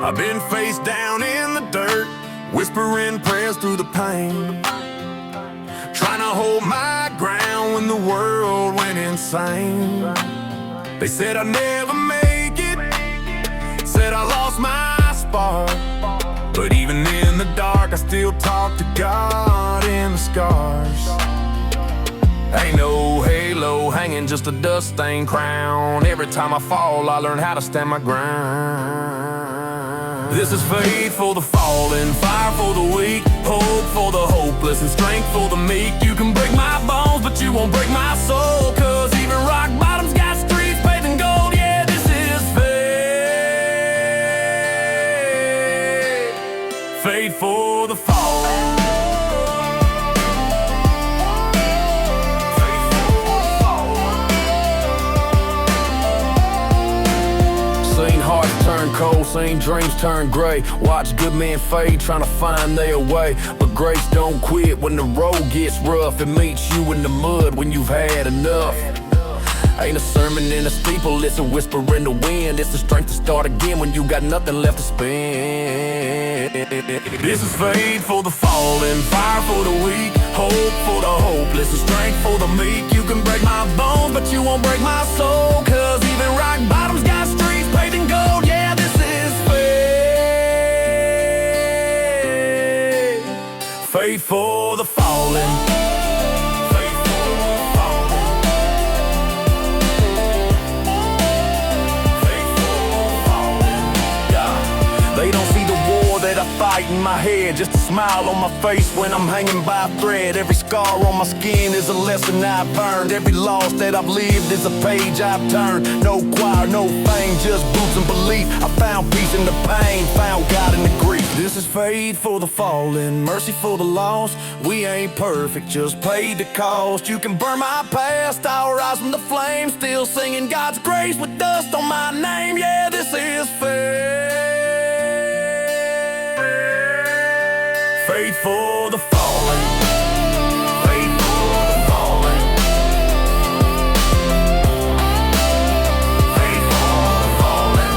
I've been face down in the dirt, whispering prayers through the pain, trying to hold my ground when the world went insane. They said I'd never make it, said I lost my spark, but even in the dark I still talk to God in the scars. Ain't no halo hanging, just a dust-stained crown. Every time I fall, I learn how to stand my ground. This is faith for the fallen, fire for the weak, hope for the hopeless, and strength for the meek. You can break my bones, but you won't break my soul, 'cause even rock bottom's got streets paved in gold. Yeah, this is faith. Faith for the fallen. Seen hearts turn cold, seen dreams turn gray. Watch good men fade, trying to find their way. But grace don't quit when the road gets rough. It meets you in the mud when you've had enough. Ain't a sermon in a steeple, it's a whisper in the wind. It's the strength to start again when you got nothing left to spend. This is faith for the fallen, fire for the weak, hope for the hopeless, and strength for the meek. You can break my bones, but you won't break my soul, 'cause even rock bottom's got streets paved in gold. Yeah, this is faith. Faith for the fallen. They don't see the war that I fight in my head, just a smile on my face when I'm hanging by a thread. Every scar on my skin is a lesson I've earned. Every loss that I've lived is a page I've turned. No choir, no fame, just boots and belief. I found peace in the pain, found God in the grief. This is faith for the fallen, mercy for the lost. We ain't perfect, just paid the cost. You can burn my past, I'll rise from the flames, still singing God's grace with dust on my name. Yeah, this is faith. Faith for the fallen. Faith for the fallen. Faith for the fallen.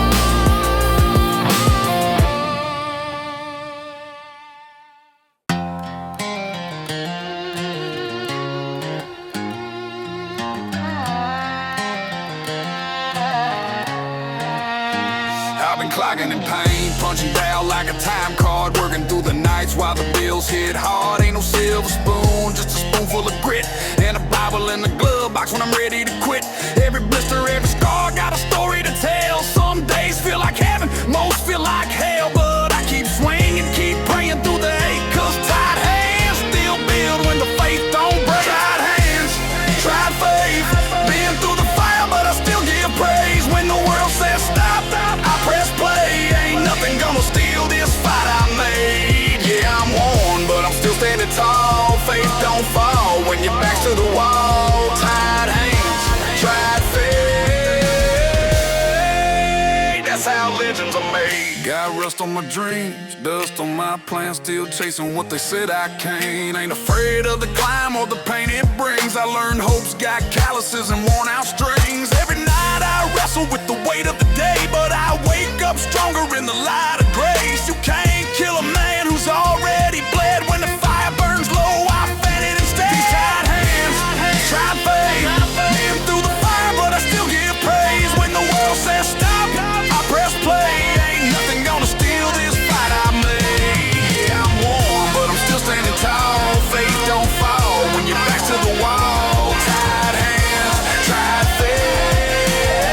I've been clocking in pain, punching down like a time card, working through the nights while the bills hit hard. Ain't no silver spoon, just a spoonful of grit, and a Bible in the glove box when I'm ready to quit. Every blister, every scar, got a story to tell. Some days feel like heaven, most feel like hell, but I keep swinging, keep praying through the ache, 'cause tied hands still build when the faith don't break. Tried hands, tried faith, been through the fire, but I still give praise. When the world says stop, I press play. Ain't nothing gonna steal this fight I made. Yeah, I'm worn, but I'm still standing tall. Faith don't fall when your back's to the wall. Tied hands, tried faith. That's how legends are made. Got rust on my dreams, dust on my plans, still chasing what they said I can't. Ain't afraid of the climb or the pain it brings. I learned hope's got calluses and worn out strings. Every night I wrestle with the weight of the day, but I wake up stronger in the light of grace. You can't kill a man who's already bled. When the fire burns low, I fan it instead. These tied hands, tried faith, been through the fire, but I still give praise. When the world says stop, I press play. Ain't nothing gonna steal this fight I made. Yeah, I'm worn, but I'm still standing tall. Faith don't fall when your back's to the wall. Tied hands, tried faith.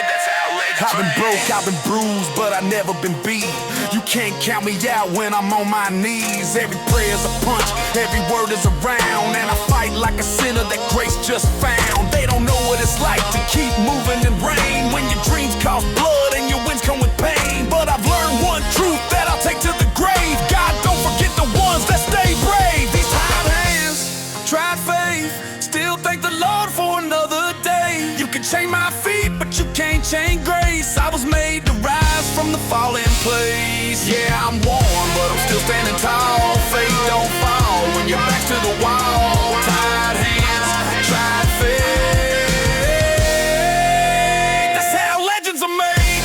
That's how legends. I've been broke, I've been bruised, but I've never been beat. You can't count me out when I'm on my knees. Every prayer's a punch, every word is a round, and I fight like a sinner that grace just found. They don't know what it's like to keep moving in rain, when your dreams cost blood and your wins come with pain. But I've learned one truth that I'll take to the grave: God don't forget the ones that stay brave. These tied hands, tried faith, still thank the Lord for another day. You can chain my feet, but you can't chain grace. I was made to rise from the fallen place. Yeah, I'm worn, but I'm still standing tall. Faith don't fall when your back's to the wall. Tied hands, tried faith. That's how legends are made.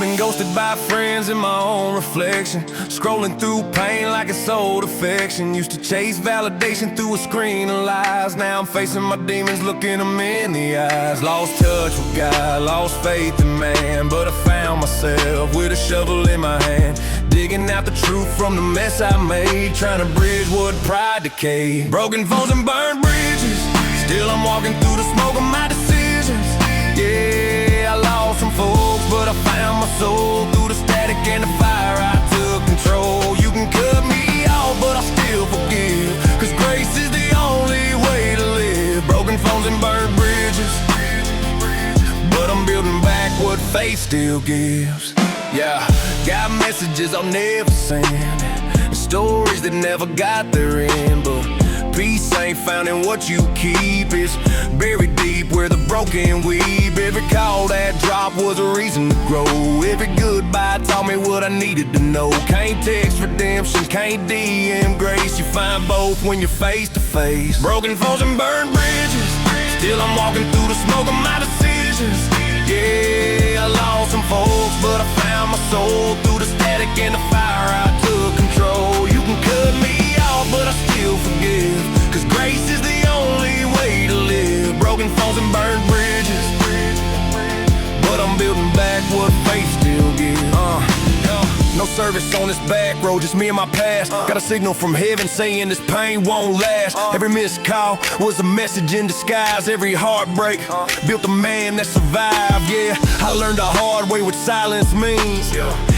been ghosted by friends and my own reflection, scrolling through pain like it's old affection. Used to chase validation through a screen of lies. Now I'm facing my demons, looking them in the eyes. Lost touch with God, lost faith in man, but I found myself with a shovel in my hand, digging out the truth from the mess I made, trying to bridge what pride decayed. Broken phones and burned bridges, still I'm walking through the smoke of my decisions. Yeah, I lost some folks, but I found my soul through the static and the fire. I took control. You can cut me off, but I still forgive, 'cause grace is the only way to live. Broken phones and burned bridges, but I'm building back what faith still gives. Yeah, got messages I'll never send, stories that never got their end, but peace ain't found in what you keep. It's buried deep where the broken weep. Every call that dropped was a reason to grow. Every goodbye taught me what I needed to know. Can't text redemption, can't DM grace. You find both when you're face to face. Broken phones and burned bridges, still I'm walking through the smoke of my decisions. Yeah, I lost some folks, but I found my soul through the static and the fire. I took control. You can cut me off, but I still forgive, 'cause grace is the only way to live. Broken phones and burned bridges, but I'm building back what faith still gives. No service on this back road, just me and my past. Got a signal from heaven saying this pain won't last. Every missed call was a message in disguise. Every heartbreak built a man that survived. Yeah, I learned the hard way what silence means.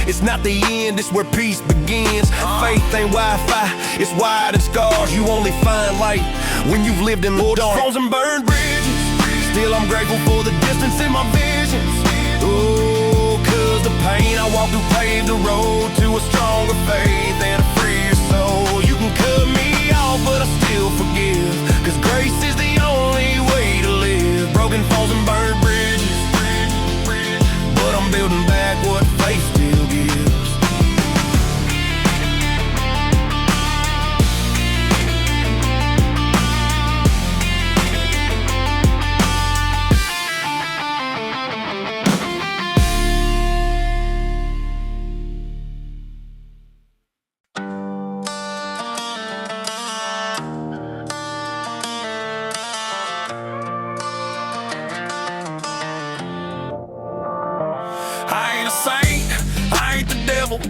It's not the end, it's where peace begins. Faith ain't Wi-Fi, it's wired and scars. You only find light when you've lived in the dark. Phones and burned bridges, still I'm grateful for the distance in my visions. Oh, 'cause the pain I walked through paved the road to a stronger faith and a freer soul. You can cut me off, but I still forgive, 'cause grace is the only way to live. Broken phones and burned bridges, but I'm building back what faith still gives.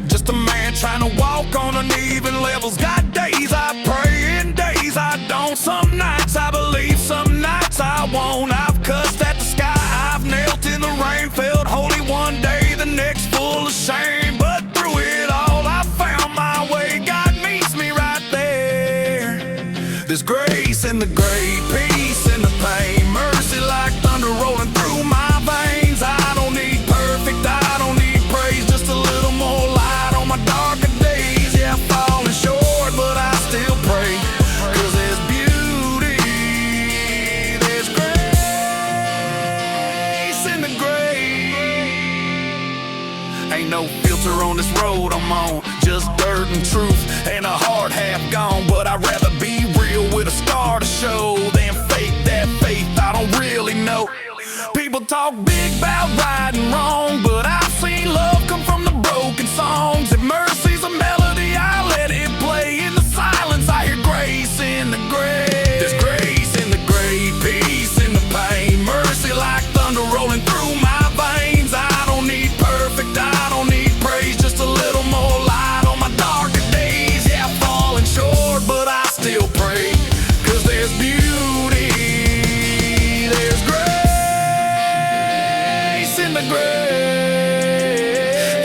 Just a man trying to walk on uneven levels. Got days I pray and days I don't. Some nights I believe, some nights I won't. I've cussed at the sky, I've knelt in the rain, felt holy one day, the next full of shame. But through it all I found my way. God meets me right there. There's grace in the great, peace in the pain, mercy like thunder rolling through my veins. I don't need perfect, I don't need praise, just a little more light on my darker days. Yeah, I'm falling short, but I still pray, 'cause there's beauty, there's grace in the grave. Ain't no filter on this road I'm on, just dirt and truth and a heart half gone. But I'd rather be real with a scar to show than fake that faith I don't really know. People talk big about right and wrong, but I've seen love come from the broken songs. If mercy's a melody, I let it play. In the silence I hear grace in the grave. There's grace in the grave, peace in the pain, mercy like thunder rolling through my veins. I don't need perfect, I don't need praise, just a little more light on my darker days. Yeah, I'm falling short, but I still pray, 'cause there's beauty, there's grace in the grave.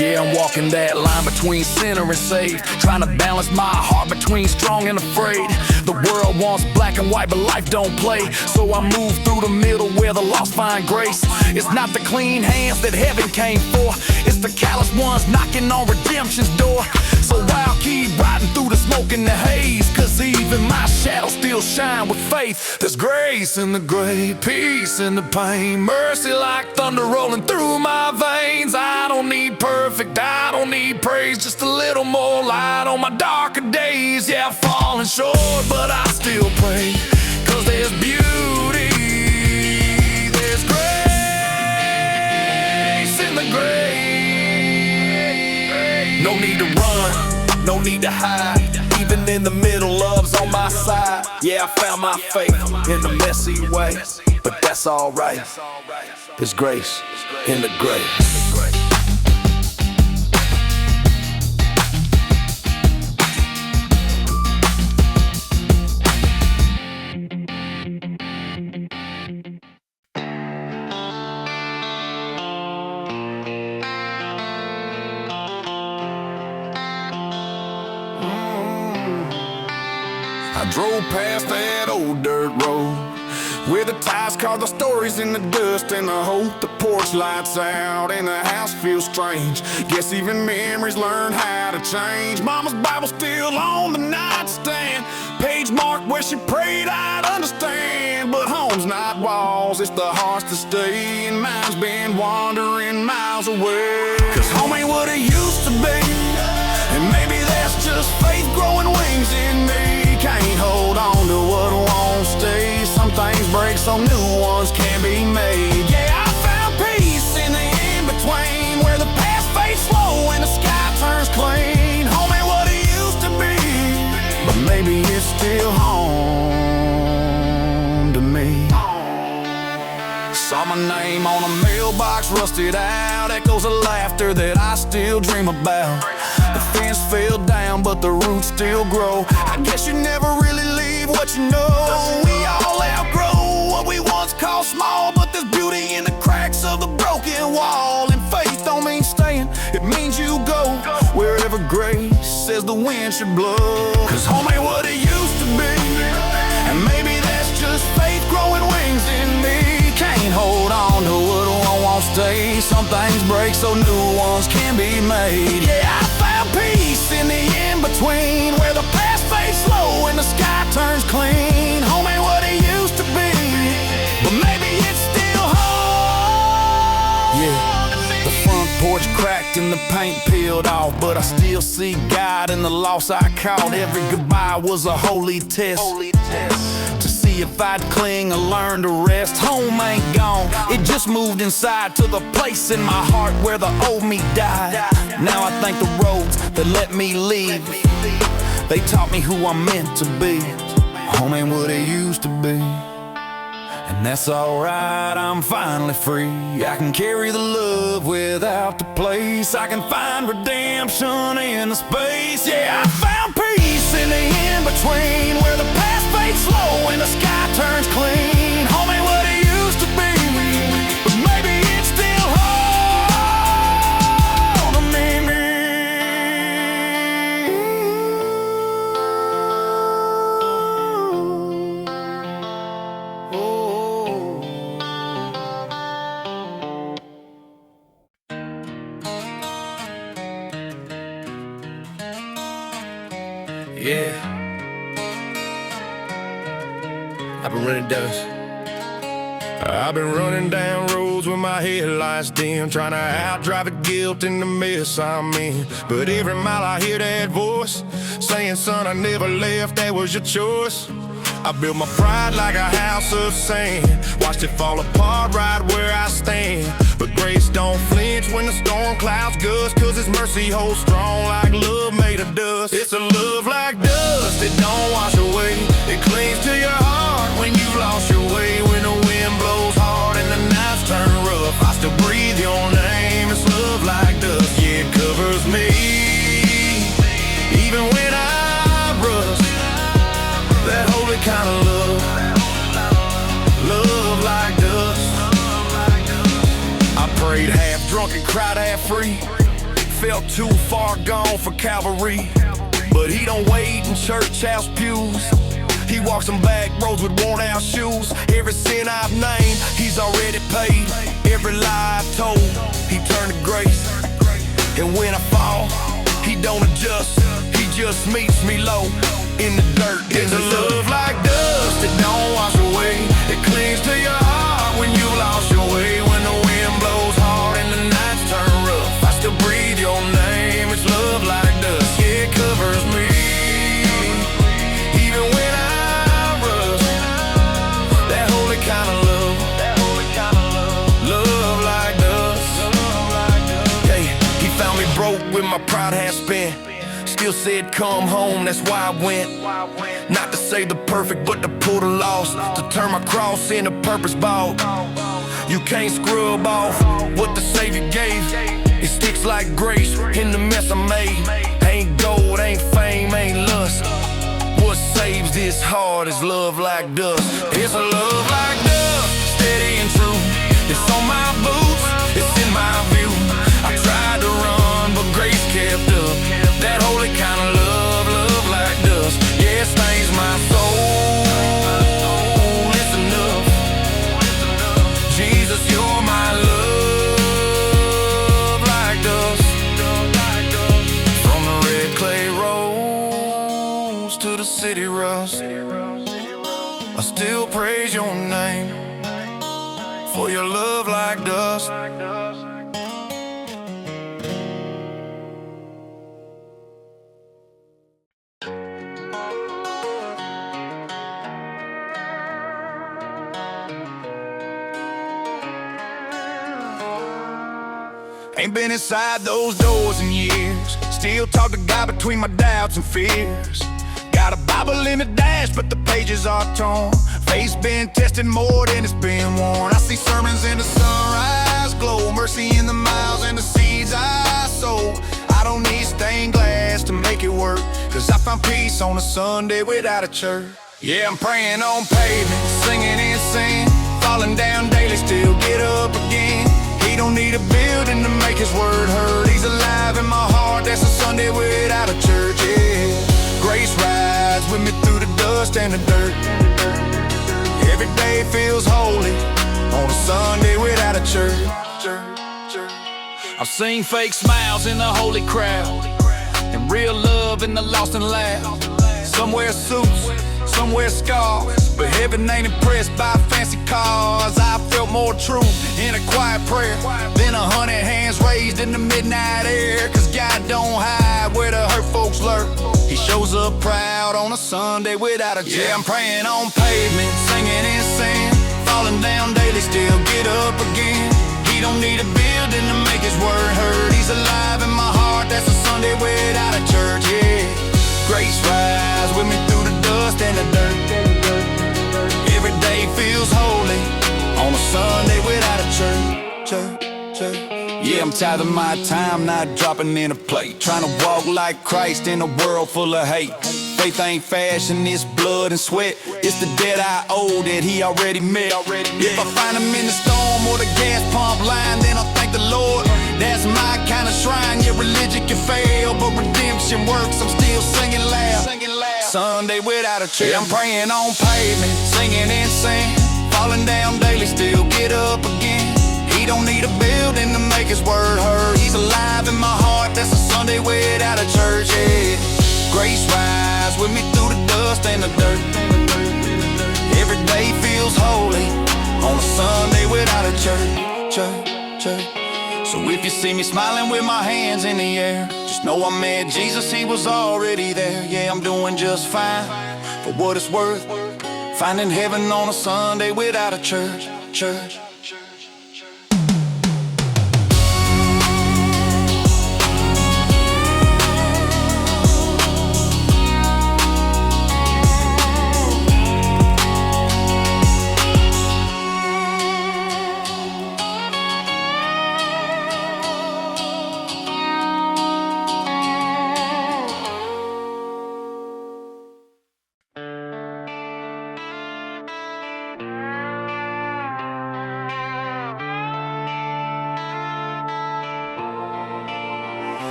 Yeah, I'm walking that line between sinner and saved, trying to balance my heart between strong and afraid. The world wants black and white, but life don't play, so I move through the middle where the lost find grace. It's not the clean hands that heaven came for, it's the callous ones knocking on redemption's door. So I'll keep riding through the smoke and the haze, 'cause even my shadow still shine with faith. There's grace in the grave, peace in the pain, mercy like thunder rolling through my veins. I don't need perfect, I don't need praise, just a little more light on my darker days. Yeah, I'm falling short, but I still pray, 'cause there's beauty, there's grace in the grave. No need to run, no need to hide. Even in the middle, love's on my side. Yeah, I found my faith in the messy way, but that's alright. There's grace in the grace. I drove past that old dirt road where the tires carve the stories in the dust and the hope. The porch lights out and the house feels strange. Guess even memories learn how to change. Mama's Bible still on the nightstand, page marked where she prayed I'd understand. But home's not walls, it's the hearts that stay, and mine's been wandering miles away. Cause home ain't what it used to be, and maybe that's just faith growing wings in me. Can't hold on to what won't stay. Some things break so new ones can be made. Yeah, I found peace in the in-between, where the past fades slow and the sky turns clean. Home ain't what it used to be, but maybe it's still home to me. Saw my name on a mailbox, rusted out, echoes of laughter that I still dream about. The fence fell down, but the roots still grow. I guess you never really leave what you know. We all outgrow what we once called small, but there's beauty in the cracks of the broken wall. And faith don't mean staying, it means you go wherever grace says the wind should blow. Cause home ain't what it used to be, and maybe that's just faith growing wings in me. Can't hold on to what won't stay. Some things break so new ones can be made. Yeah, I found peace in the in-between, where the past fades slow and the sky turns clean. Home ain't what it used to be, but maybe it's still home. Yeah, the front porch cracked and the paint peeled off, but I still see God in the loss I caught. Every goodbye was a holy test to see if I'd cling or learn to rest. Home ain't gone, it just moved inside to the place in my heart where the old me died. Now I thank the roads that let me leave. They taught me who I'm meant to be. Home ain't what it used to be, and that's alright, I'm finally free. I can carry the love without the place. I can find redemption in the space. Yeah, I found peace in the in-between, where the past fades slow and the sky turns clean. Home ain't what it used to be, but maybe it's still home to me. Yeah, I've been running dust. I've been running down roads with my headlights dim, trying to outdrive the guilt in the mess I'm in. But every mile I hear that voice saying, son, I never left, that was your choice. I built my pride like a house of sand, watched it fall apart right where I stand. But grace don't flinch when the storm clouds gust, cause His mercy holds strong like love made of dust. It's a love like dust, it don't wash away. It clings to your heart when you lost your way. When the wind blows hard and the nights turn rough, I still breathe your name. It's love like dust, yeah, it covers me. Even when I rust, that holy kind of love, love like dust. I prayed half drunk and cried half free, felt too far gone for Calvary. But He don't wait in church house pews, He walks some back roads with worn out shoes. Every sin I've named, He's already paid. Every lie I've told, He turned to grace. And when I fall, He don't adjust, He just meets me low in the dirt. It's a love like dust, it don't wash away. It clings to your heart when you lost your way. When the wind blows hard and the nights turn rough, I still breathe your name. It's love like dust, yeah, it covers me. Even when I rust, that holy kind of love, love like dust. Hey, He found me broke with my pride half spent. Still said come home, that's why I went. Not to say the perfect, but to pull the loss, to turn my cross into purpose ball. You can't scrub off what the Savior gave. It sticks like grace in the mess I made. Ain't gold, ain't fame, ain't lust. What saves this heart is love like dust. It's a love like dust, steady and true. It's on my boots, it's in my view. I tried to run, but grace kept up. That holy kind of love, love like dust. Yeah, it stains my soul. Listen up, Jesus, you're my love like dust. From the red clay rose to the city rust, I still praise your name for your love like dust. Ain't been inside those doors in years. Still talk to God between my doubts and fears. Got a Bible in the dash, but the pages are torn. Face been tested more than it's been worn. I see sermons in the sunrise glow, mercy in the miles and the seeds I sow. I don't need stained glass to make it work, 'cause I found peace on a Sunday without a church. Yeah, I'm praying on pavement, singing in sin, falling down daily, still get up again. He don't need a building to make his word heard. He's alive in my heart, that's a Sunday without a church, yeah. Grace rides with me through the dust and the dirt. Every day feels holy on a Sunday without a church. I've seen fake smiles in the holy crowd, and real love in the lost and loud. Some wear suits, some wear scars, but heaven ain't impressed by fancy cars. I felt more truth in a quiet prayer than 100 hands raised in the midnight air. 'Cause God don't hide where the hurt folks lurk. He shows up proud on a Sunday without a church. Yeah, I'm praying on pavement, singing in sin, falling down daily, still get up again. He don't need a building to make his word heard. He's alive in my heart, that's a Sunday without a church, yeah. Grace rise with me through the dust and the dirt. Every day feels holy on a Sunday without a church. Yeah, I'm tired of my time not dropping in a plate, trying to walk like Christ in a world full of hate. Faith ain't fashion, it's blood and sweat. It's the debt I owe that he already met. If I find him in the storm or the gas pump line, then I'll thank the Lord. That's my kind of shrine. Yeah, religion can fail, but redemption works. I'm still singing loud. Sunday without a church. Yeah, I'm praying on pavement, singing in sin, falling down daily, still get up again. He don't need a building to make his word heard. He's alive in my heart, that's a Sunday without a church, yeah. Grace rise with me through the dust and the dirt. Every day feels holy on a Sunday without a church. So if you see me smiling with my hands in the air, just know I met Jesus, he was already there. Yeah, I'm doing just fine, for what it's worth, finding heaven on a Sunday without a church.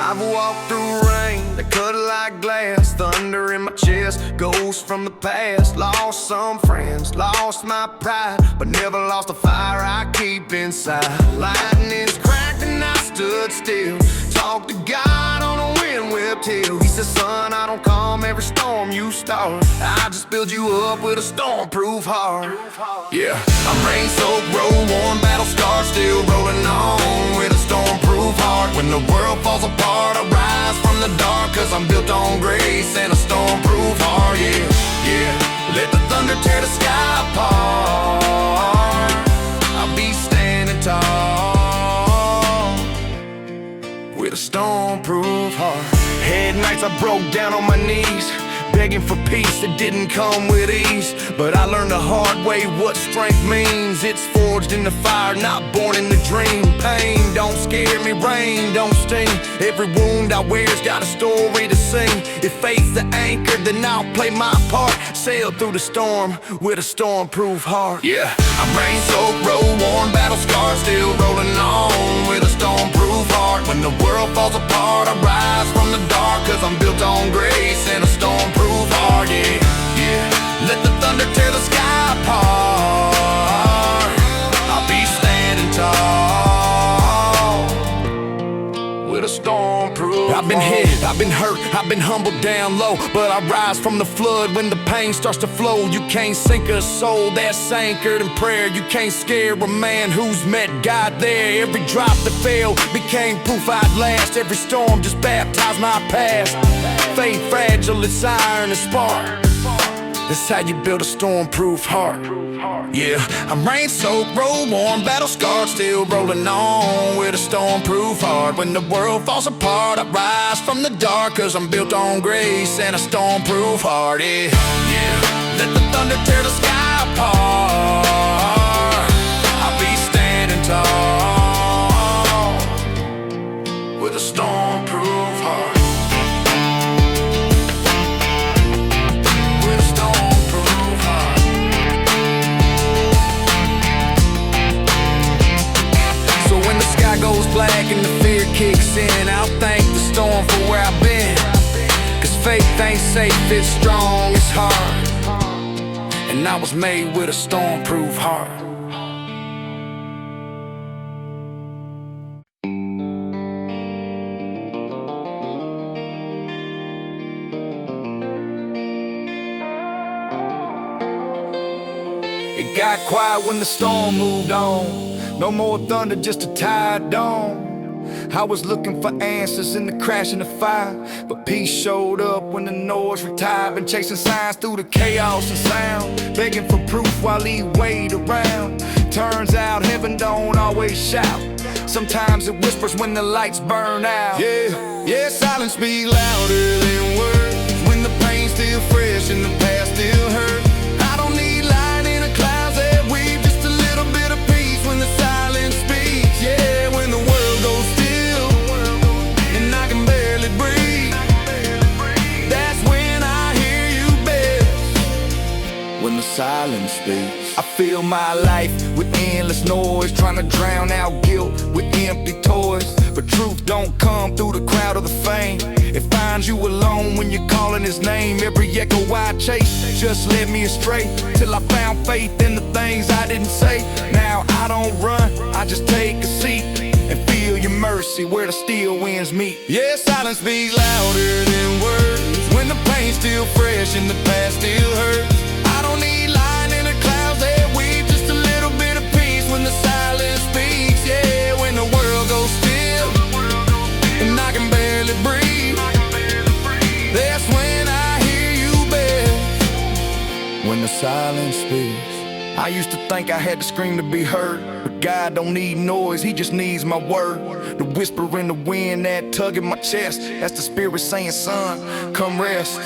I've walked through rain that cut like glass, thunder in my chest, ghosts from the past. Lost some friends, lost my pride, but never lost the fire I keep inside. Lightning's cracked and I stood still, talked to God on a wind-whipped hill. He said, son, I don't calm every storm you start, I just build you up with a stormproof heart. Yeah, I'm rain-soaked, road-worn, battle-scarred, still rolling on with a stormproof heart. When the world falls apart, I rise from the dark, 'cause I'm built on grace and a stormproof heart. Yeah, let the thunder tear the sky apart, I'll be standing tall with a a stormproof heart. Had nights I broke down on my knees, begging for peace that didn't come with ease. But I learned the hard way what strength means. It's forged in the fire, not born in the dream. Pain don't scare me, rain don't sting. Every wound I wear's got a story to sing. If faith's the anchor, then I'll play my part. Sail through the storm with a stormproof heart. Yeah, I'm rain-soaked, road-worn, battle-scarred, still rolling on with a stormproof heart. When the world falls apart, I rise from the dark, 'cause I'm built on grace and a stormproof heart. Yeah, yeah. Let the thunder tear the sky apart. I'll be standing tall with a stormproof. I've been hit, I've been hurt, I've been humbled down low, but I rise from the flood when the pain starts to flow. You can't sink a soul that's anchored in prayer. You can't scare a man who's met God there. Every drop that fell became proof I'd last. Every storm just baptized my past. Faith fragile, it's iron and spark. That's how you build a stormproof heart. Yeah, I'm rain-soaked, road-worn, battle-scarred, still rolling on with a stormproof heart. When the world falls apart, I rise from the dark, 'cause I'm built on grace and a stormproof heart. Yeah, yeah. Let the thunder tear the sky apart. I'll be standing tall with a stormproof heart. Goes black and the fear kicks in, I'll thank the storm for where I've been. 'Cause faith ain't safe, it's strong, it's hard. And I was made with a stormproof heart. It got quiet when the storm moved on. No more thunder, just a tired dawn. I was looking for answers in the crash and the fire, but peace showed up when the noise retired. Been chasing signs through the chaos and sound, begging for proof while he wait around. Turns out heaven don't always shout. Sometimes it whispers when the lights burn out. Yeah, yeah, silence speaks louder than words. When the pain's still fresh and the past still hurt. I don't need light in the clouds that weave, just a little bit of peace when the silence speaks. Yeah, when the world goes still and I can barely breathe, that's when I hear you best. When the silence speaks, I fill my life with endless noise, trying to drown out guilt with empty toys. But truth don't come through the crowd or the fame. It finds you alone when you're calling his name. Every echo I chase just led me astray, till I found faith in the things I didn't say. Now I don't run, I just take a seat and feel your mercy where the still winds meet. Yeah, silence speaks louder than words. When the pain's still fresh and the past still hurts. I don't need light in the clouds that weave, just a little bit of peace when the silence speaks. Yeah, when the world goes still and I can barely breathe, that's when I hear you best. When the silence speaks. I used to think I had to scream to be heard, but God don't need noise, he just needs my word. The whisper in the wind, that tug in my chest, that's the spirit saying, son, come rest.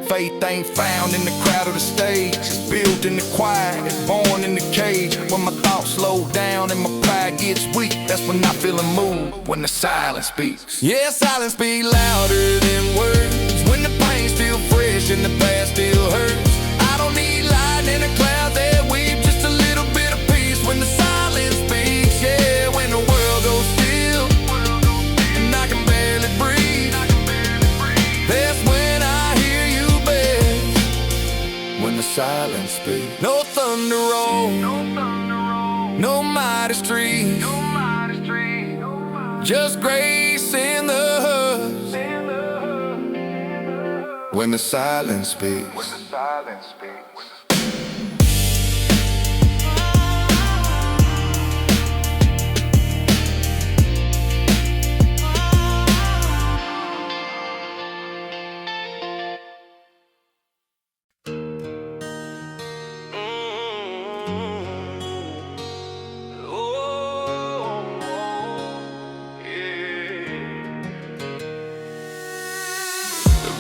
Faith ain't found in the crowd or the stage, it's built in the quiet, it's born in the cage. When my thoughts slow down and my pride gets weak, that's when I feel a move, when the silence speaks. Yeah, silence speaks louder than words. When the pain's still fresh and the past still hurts. I don't need light in a cloud that weave, just a little bit of peace when the silence speaks. Yeah, when the world goes still and I can barely breathe, that's when I hear you best. When the silence speaks. No thunder roll, no mighty streets, just grace in the hush. When the silence speaks. When the silence speaks.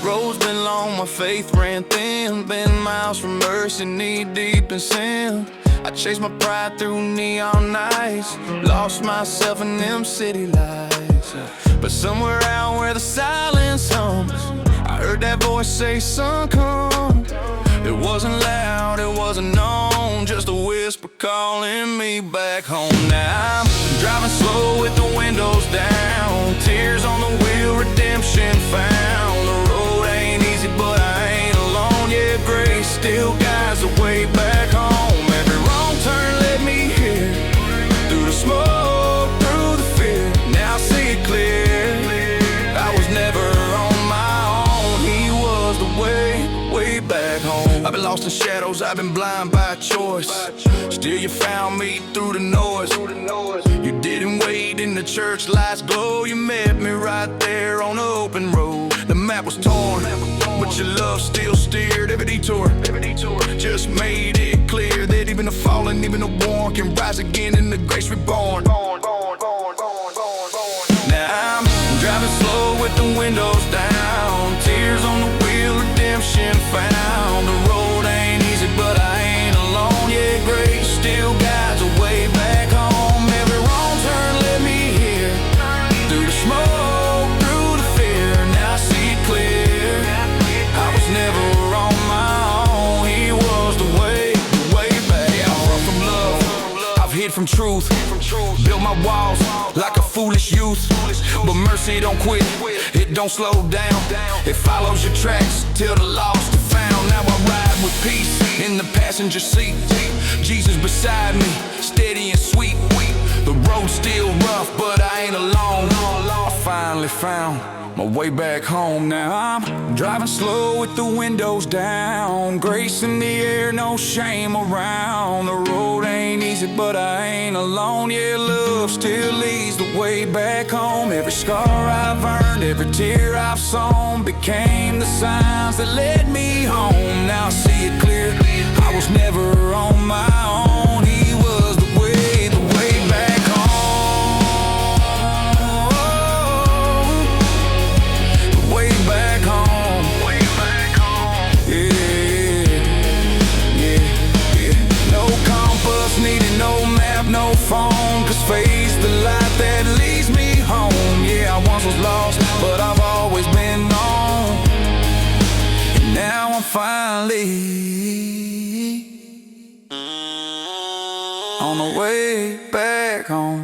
Road's been long, my faith ran thin. Been miles from mercy, knee deep in sin. I chased my pride through neon nights, lost myself in them city lights. But somewhere out where the silence hums, I heard that voice say, son, come. It wasn't loud, it wasn't known, just a whisper calling me back home. Now I'm driving slow with the windows down, tears on the wheel, redemption found. The road ain't easy, but I ain't alone. Yeah, grace still guides the way back home. Every wrong turn led me here, through the smoke, through the fear. Now I see it clear, I was never on my own. He was the way back home. I've been lost in shadows, I've been blind by choice. Still you found me through the noise. You didn't wait in the church lights glow. You met me right there on the open road. The map was torn, but your love still steered every detour. Just made it clear that even the fallen, even the born can rise again in the grace reborn. Now I'm driving slow with the windows down, tears on the wheel, redemption found. The road ain't easy, but I ain't alone. Yeah, grace still guides the way back home. Every wrong turn led me here, through the smoke, through the fear. Now I see it clear, I was never on my own. He was the way back. Yeah, I've run from love, I've hid from truth, built my walls like a foolish youth. But mercy don't quit, it don't slow down. It follows your tracks till the lost are found. Now I ride with peace in the passenger seat, Jesus beside me, steady and sweet. The road's still rough, but I ain't alone. I finally found my way back home. Now I'm driving slow with the windows down, grace in the air, no shame around. The road ain't easy, but I ain't alone. Yeah, love still leads the way back home. Every scar I've earned, every tear I've sown, became the signs that led me home. Now I see it clear, I was never on my own. He was the way back home. The way back home. Yeah. No compass needed, no map, no phone, 'cause faith's the light that leads me home. Yeah, I once was lost, but I've always been on. And now I'm finally on the way back home.